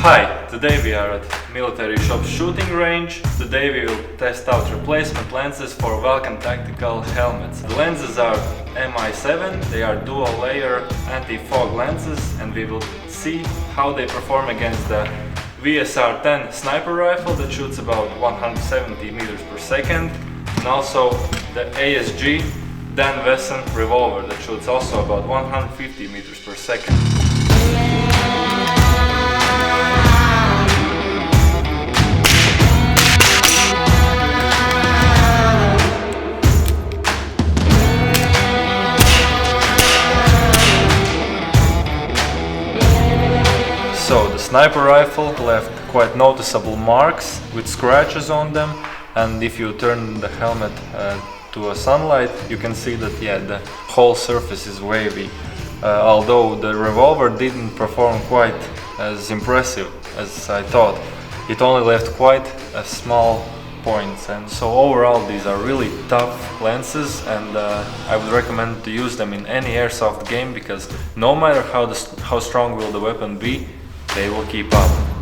Hi, today we are at Military Shop shooting range. Today we will test out replacement lenses for Valken tactical helmets. The lenses are MI7, they are dual layer anti-fog lenses, and we will see how they perform against the VSR-10 sniper rifle that shoots about 170 meters per second, and also the ASG Wesson Revolver that shoots also about 150 meters per second. So the sniper rifle left quite noticeable marks with scratches on them, and if you turn the helmet to a sunlight, you can see that the whole surface is wavy. Although the revolver didn't perform quite as impressive as I thought. It only left quite a small points, and so overall these are really tough lenses, and I would recommend to use them in any airsoft game, because no matter how strong will the weapon be, they will keep up.